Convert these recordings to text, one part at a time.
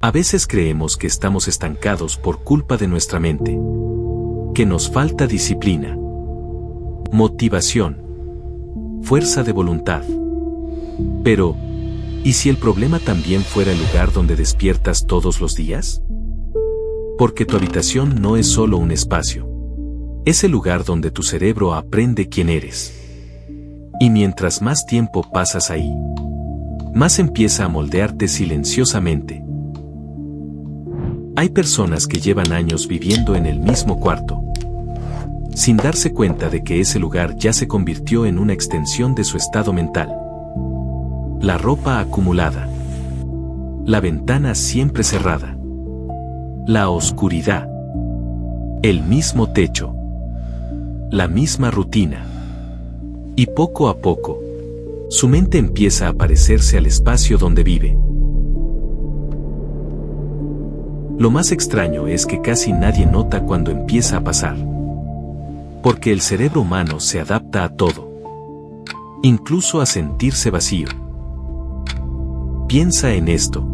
A veces creemos que estamos estancados por culpa de nuestra mente, que nos falta disciplina, motivación, fuerza de voluntad. Pero, ¿y si el problema también fuera el lugar donde despiertas todos los días? Porque tu habitación no es solo un espacio. Es el lugar donde tu cerebro aprende quién eres. Y mientras más tiempo pasas ahí, más empieza a moldearte silenciosamente. Hay personas que llevan años viviendo en el mismo cuarto, sin darse cuenta de que ese lugar ya se convirtió en una extensión de su estado mental. La ropa acumulada, la ventana siempre cerrada, la oscuridad, el mismo techo, la misma rutina. Y poco a poco, su mente empieza a parecerse al espacio donde vive. Lo más extraño es que casi nadie nota cuando empieza a pasar. Porque el cerebro humano se adapta a todo, incluso a sentirse vacío. Piensa en esto.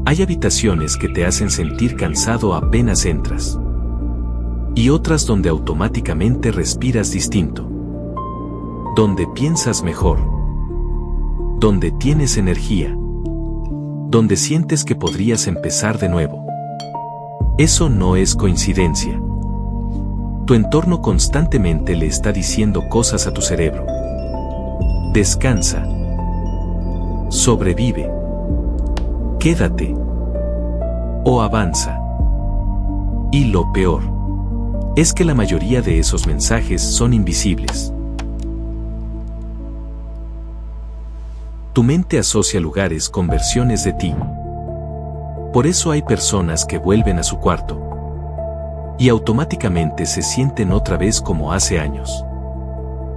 Hay habitaciones que te hacen sentir cansado apenas entras. Y otras donde automáticamente respiras distinto. Donde piensas mejor. Donde tienes energía. Donde sientes que podrías empezar de nuevo. Eso no es coincidencia. Tu entorno constantemente le está diciendo cosas a tu cerebro. Descansa. Sobrevive. Quédate. O avanza. Y lo peor es que la mayoría de esos mensajes son invisibles. Tu mente asocia lugares con versiones de ti. Por eso hay personas que vuelven a su cuarto y automáticamente se sienten otra vez como hace años.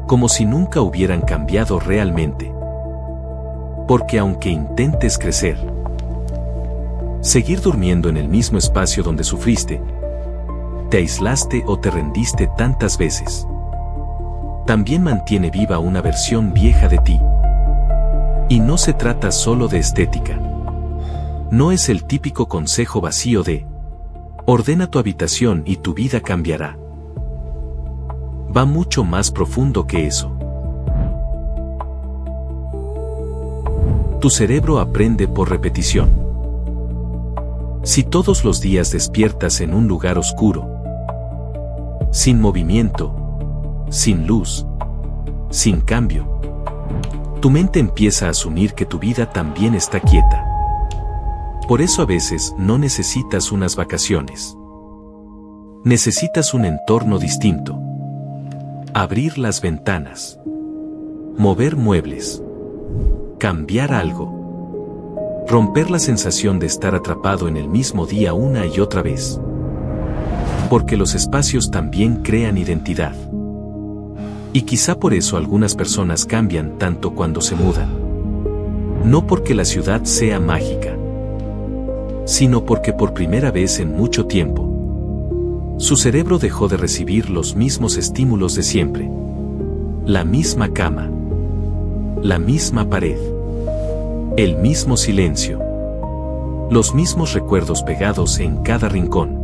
Como si nunca hubieran cambiado realmente. Porque aunque intentes crecer, seguir durmiendo en el mismo espacio donde sufriste, te aislaste o te rendiste tantas veces, también mantiene viva una versión vieja de ti. Y no se trata solo de estética. No es el típico consejo vacío de ordena tu habitación y tu vida cambiará. Va mucho más profundo que eso. Tu cerebro aprende por repetición. Si todos los días despiertas en un lugar oscuro, sin movimiento, sin luz, sin cambio, tu mente empieza a asumir que tu vida también está quieta. Por eso a veces no necesitas unas vacaciones. Necesitas un entorno distinto. Abrir las ventanas. Mover muebles. Cambiar algo. Romper la sensación de estar atrapado en el mismo día una y otra vez. Porque los espacios también crean identidad. Y quizá por eso algunas personas cambian tanto cuando se mudan. No porque la ciudad sea mágica, sino porque por primera vez en mucho tiempo, su cerebro dejó de recibir los mismos estímulos de siempre. La misma cama, la misma pared, el mismo silencio, los mismos recuerdos pegados en cada rincón.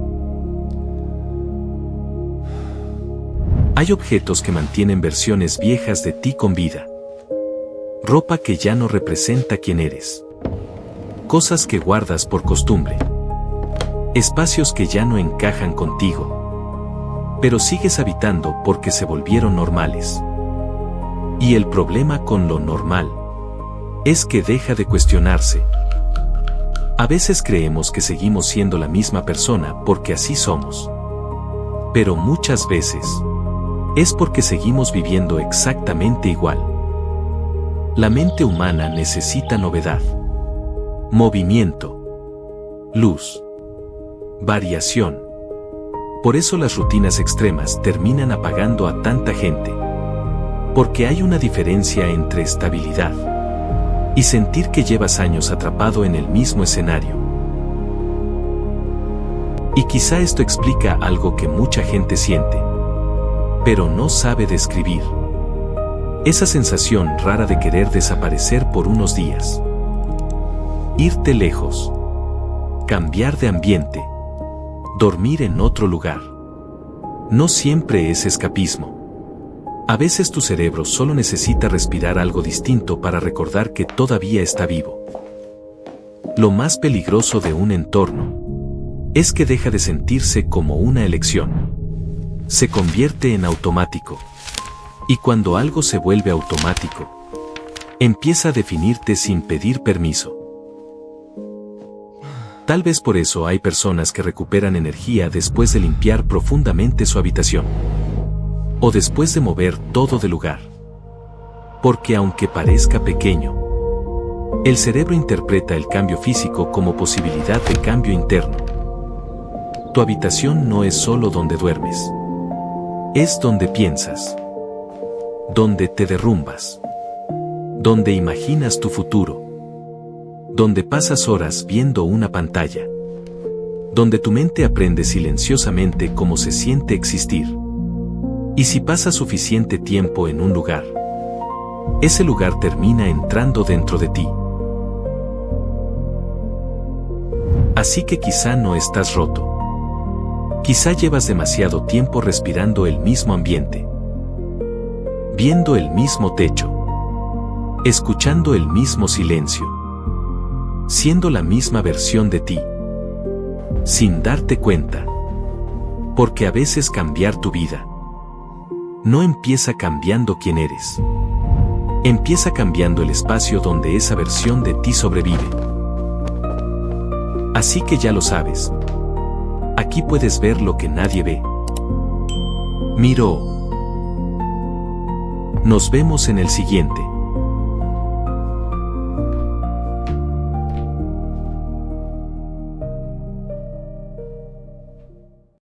Hay objetos que mantienen versiones viejas de ti con vida. Ropa que ya no representa quién eres. Cosas que guardas por costumbre. Espacios que ya no encajan contigo. Pero sigues habitando porque se volvieron normales. Y el problema con lo normal es que deja de cuestionarse. A veces creemos que seguimos siendo la misma persona porque así somos. Pero muchas veces es porque seguimos viviendo exactamente igual. La mente humana necesita novedad, movimiento, luz, variación. Por eso las rutinas extremas terminan apagando a tanta gente. Porque hay una diferencia entre estabilidad y sentir que llevas años atrapado en el mismo escenario. Y quizá esto explica algo que mucha gente siente, pero no sabe describir. Esa sensación rara de querer desaparecer por unos días. Irte lejos. cambiar de ambiente, dormir en otro lugar. No siempre es escapismo. A veces tu cerebro solo necesita respirar algo distinto para recordar que todavía está vivo. Lo más peligroso de un entorno es que deja de sentirse como una elección. Se convierte en automático. Y cuando algo se vuelve automático, empieza a definirte sin pedir permiso. Tal vez por eso hay personas que recuperan energía después de limpiar profundamente su habitación. O después de mover todo de lugar. Porque aunque parezca pequeño, el cerebro interpreta el cambio físico como posibilidad de cambio interno. Tu habitación no es solo donde duermes. Es donde piensas. Donde te derrumbas. Donde imaginas tu futuro. Donde pasas horas viendo una pantalla. Donde tu mente aprende silenciosamente cómo se siente existir. Y si pasas suficiente tiempo en un lugar, ese lugar termina entrando dentro de ti. Así que quizá no estás roto. Quizá llevas demasiado tiempo respirando el mismo ambiente. Viendo el mismo techo. Escuchando el mismo silencio. Siendo la misma versión de ti. Sin darte cuenta. Porque a veces cambiar tu vida no empieza cambiando quién eres. Empieza cambiando el espacio donde esa versión de ti sobrevive. Así que ya lo sabes. Aquí puedes ver lo que nadie ve. Miro. Nos vemos en el siguiente.